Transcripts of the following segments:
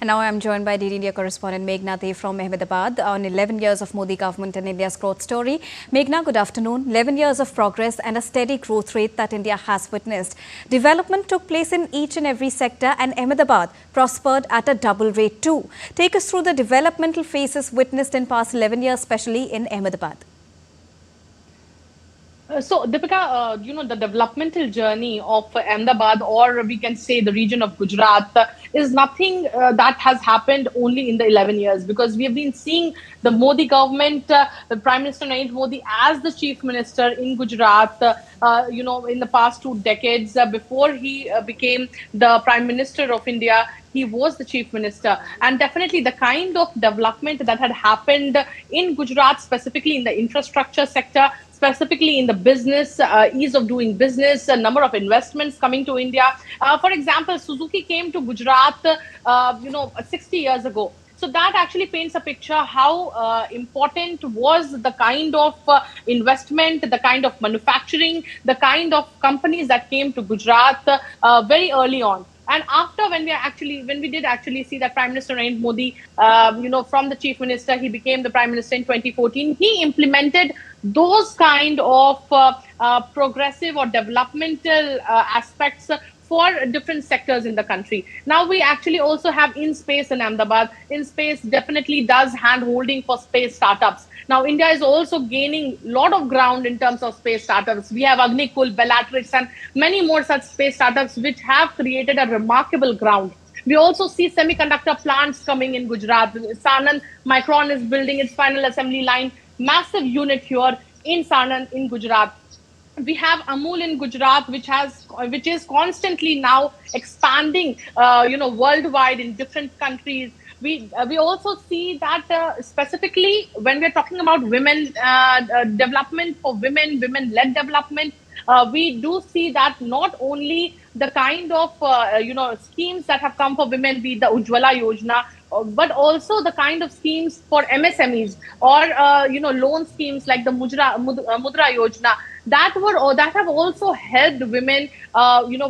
And now I'm joined by DD India correspondent Meghna Deo from Ahmedabad on 11 years of Modi government and India's growth story. Meghna, good afternoon. 11 years of progress and a steady growth rate that India has witnessed. Development took place in each and every sector and Ahmedabad prospered at a double rate too. Take us through the developmental phases witnessed in past 11 years, especially in Ahmedabad. So, Deepika, the developmental journey of Ahmedabad, or we can say the region of Gujarat, is nothing that has happened only in the 11 years, because we have been seeing the Modi government, the Prime Minister Narendra Modi as the Chief Minister in Gujarat, in the past 2 decades. Before he became the Prime Minister of India, he was the Chief Minister. And definitely the kind of development that had happened in Gujarat, specifically in the infrastructure sector, specifically in the business, ease of doing business, a number of investments coming to India. For example, Suzuki came to Gujarat, 60 years ago. So that actually paints a picture how important was the kind of investment, the kind of manufacturing, the kind of companies that came to Gujarat very early on. And after, when we did actually see that Prime Minister Narendra Modi, from the Chief Minister, he became the Prime Minister in 2014, he implemented those kind of progressive or developmental aspects for different sectors in the country. Now we actually also have InSpace in Ahmedabad. InSpace definitely does hand-holding for space startups. Now India is also gaining a lot of ground in terms of space startups. We have Agnikul, Bellatrix, and many more such space startups which have created a remarkable ground. We also see semiconductor plants coming in Gujarat. Sanand Micron is building its final assembly line, massive unit here in Sanand in Gujarat. We have Amul in Gujarat, which is constantly now expanding, worldwide in different countries. We also see that specifically when we're talking about women development for women-led development, we do see that not only the kind of schemes that have come for women, be the Ujjwala Yojana, but also the kind of schemes for MSMEs or loan schemes like the Mudra Yojana that have also helped women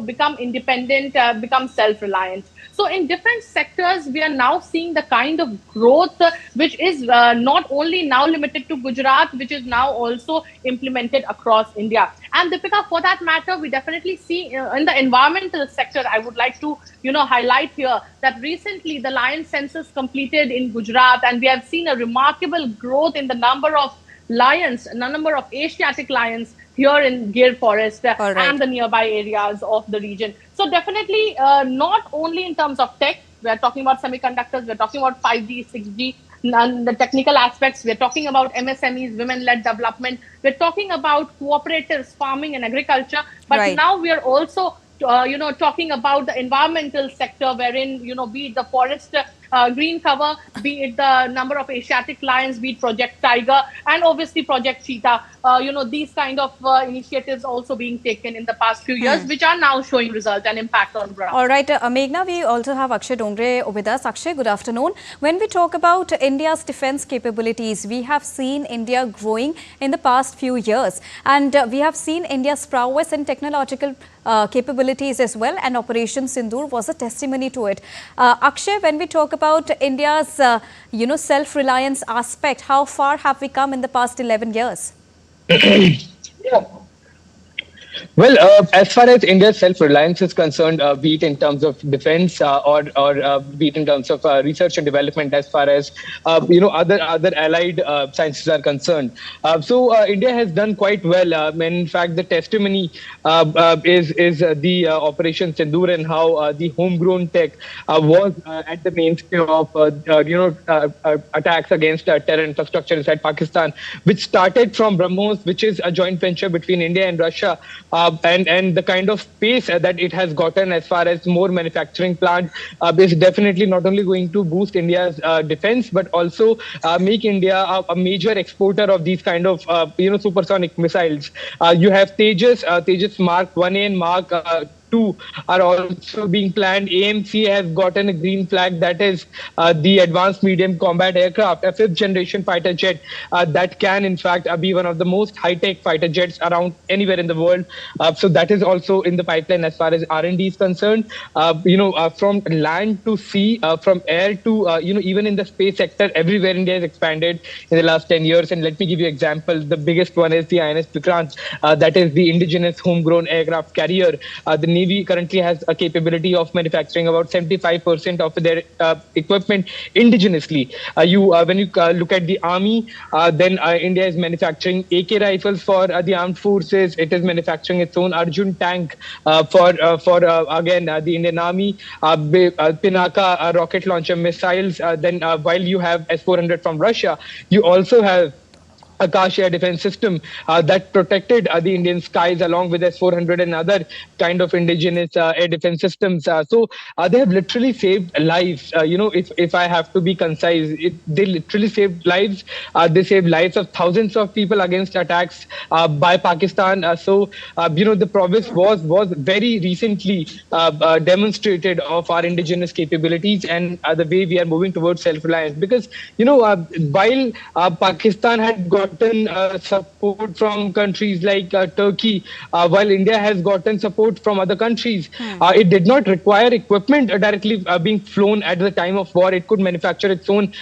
become independent, become self-reliant. So in different sectors, we are now seeing the kind of growth which is not only now limited to Gujarat, which is now also implemented across India. And Deepika, for that matter, we definitely see in the environmental sector, I would like to highlight here that recently the lion census completed in Gujarat, and we have seen a remarkable growth in the number of lions, the number of Asiatic lions here in Gir Forest and the nearby areas of the region. So definitely not only in terms of tech, we are talking about semiconductors, we're talking about 5G, 6G, and the technical aspects, we're talking about MSMEs, women-led development, we're talking about cooperatives, farming and agriculture, but now we are also talking about the environmental sector, wherein, be it the forest green cover, be it the number of Asiatic lions, be it Project Tiger, and obviously Project Cheetah. These kind of initiatives also being taken in the past few years, which are now showing result and impact on ground. All right, Meghna, we also have Akshay Dongre with us. Akshay, good afternoon. When we talk about India's defense capabilities, we have seen India growing in the past few years, and we have seen India's prowess in technological capabilities as well, and Operation Sindoor was a testimony to it. Akshay, when we talk about India's, self-reliance aspect, how far have we come in the past 11 years? Yeah. Well, as far as India's self-reliance is concerned, be it in terms of defense or be it in terms of research and development, as far as other allied sciences are concerned, so India has done quite well. In fact, the testimony is the Operation Sindoor and how the homegrown tech was at the mainstay of attacks against terror infrastructure inside Pakistan, which started from BrahMos, which is a joint venture between India and Russia. And the kind of pace that it has gotten as far as more manufacturing plants is definitely not only going to boost India's defense, but also make India a major exporter of these kind of supersonic missiles. You have Tejas Mark 1A and Mark 2 are also being planned. AMC has gotten a green flag, that is the Advanced Medium Combat Aircraft, a fifth generation fighter jet that can in fact be one of the most high-tech fighter jets around anywhere in the world. So that is also in the pipeline as far as R&D is concerned. From land to sea, from air to even in the space sector, everywhere India has expanded in the last 10 years. And let me give you an example. The biggest one is the INS Vikrant, that is the indigenous homegrown aircraft carrier. The Navy currently has a capability of manufacturing about 75% of their equipment indigenously. When you look at the Army, then India is manufacturing AK rifles for the armed forces. It is manufacturing its own Arjun tank for again the Indian Army, Pinaka rocket launcher missiles. Then while you have S-400 from Russia, you also have Akash air defense system that protected the Indian skies, along with S-400 and other kind of indigenous air defense systems. So they have literally saved lives. If I have to be concise, they literally saved lives. They saved lives of thousands of people against attacks by Pakistan. The progress was very recently demonstrated of our indigenous capabilities and the way we are moving towards self-reliance. Because while Pakistan had gotten support from countries like Turkey, while India has gotten support from other countries, it did not require equipment directly being flown at the time of war. It could manufacture its own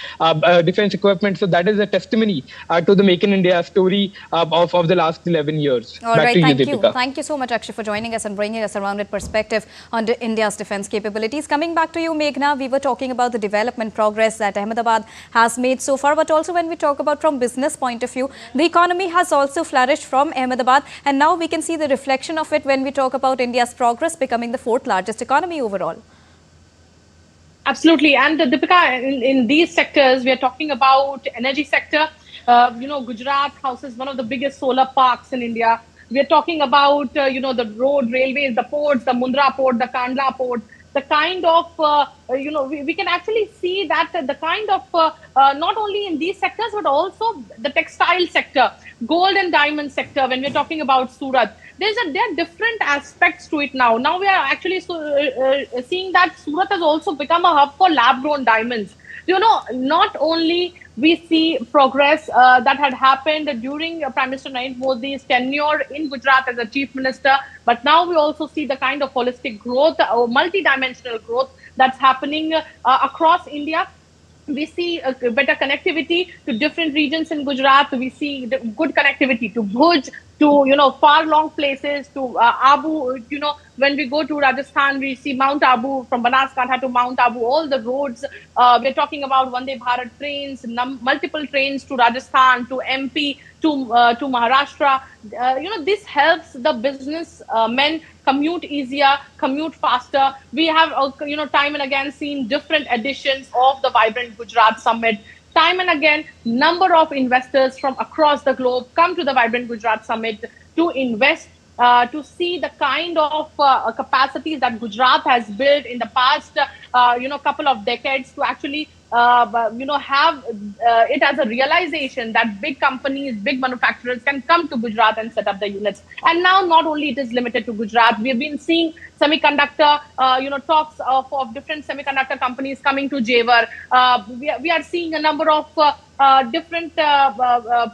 defense equipment. So that is a testimony to the Make in India story of the last 11 years. All Back right, to you, thank you. Deepika. Thank you so much, Akshay, for joining us and bringing us a rounded perspective on India's defense capabilities. Coming back to you, Meghna, we were talking about the development progress that Ahmedabad has made so far, but also when we talk about from business point of view, the economy has also flourished from Ahmedabad, and now we can see the reflection of it when we talk about India's progress becoming the fourth largest economy overall. Absolutely. And Deepika, in these sectors, we are talking about energy sector. Gujarat houses one of the biggest solar parks in India. We are talking about, the road, railways, the ports, the Mundra port, the Kandla port, the kind of, we can actually see that the kind of, not only in these sectors, but also the textile sector, gold and diamond sector, when we're talking about Surat. There are different aspects to it now. Now we are actually seeing that Surat has also become a hub for lab-grown diamonds. Not only we see progress that had happened during Prime Minister Narendra Modi's tenure in Gujarat as a chief minister, but now we also see the kind of holistic growth or multi-dimensional growth that's happening across India. We see better connectivity to different regions in Gujarat. We see good connectivity to Bhuj, to far-long places, to Abu. When we go to Rajasthan, we see Mount Abu, from Banaskantha to Mount Abu, all the roads. We're talking about Vande Bharat trains, multiple trains to Rajasthan, to MP, to Maharashtra. This helps the business men commute easier, commute faster. We have, time and again seen different editions of the Vibrant Gujarat Summit. Time and again, number of investors from across the globe come to the Vibrant Gujarat Summit to invest, to see the kind of capacities that Gujarat has built in the past, couple of decades, to actually have it as a realization that big companies, big manufacturers can come to Gujarat and set up the units. And now not only it is limited to Gujarat, we have been seeing semiconductor, talks of different semiconductor companies coming to Jewar. We are seeing a number of different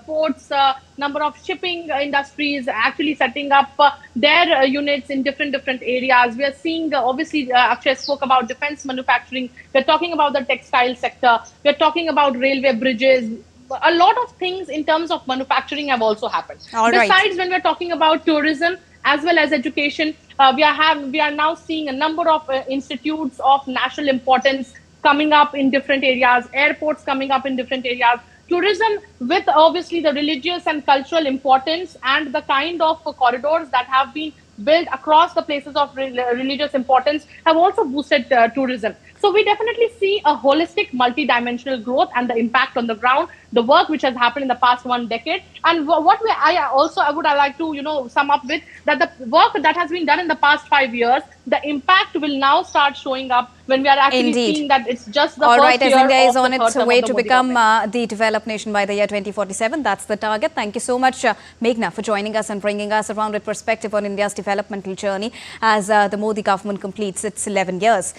ports, number of shipping industries actually setting up their units in different areas. We are seeing, obviously, Akshay spoke about defense manufacturing. We're talking about the textile sector. We're talking about railway bridges. A lot of things in terms of manufacturing have also happened. Besides, when we're talking about tourism as well as education, we are now seeing a number of institutes of national importance coming up in different areas, airports coming up in different areas. Tourism, with obviously the religious and cultural importance and the kind of corridors that have been built across the places of religious importance, have also boosted tourism. So we definitely see a holistic, multi-dimensional growth and the impact on the ground, the work which has happened in the past 1 decade. And I would like to, sum up with that the work that has been done in the past 5 years the impact will now start showing up when we are actually Indeed. seeing that it's just the All first right, as year India is of on the third its term way of the to Modi become government. the developed nation by the year 2047. That's the target. Thank you so much, Meghna, for joining us and bringing us a rounded perspective on India's developmental journey as the Modi government completes its 11 years.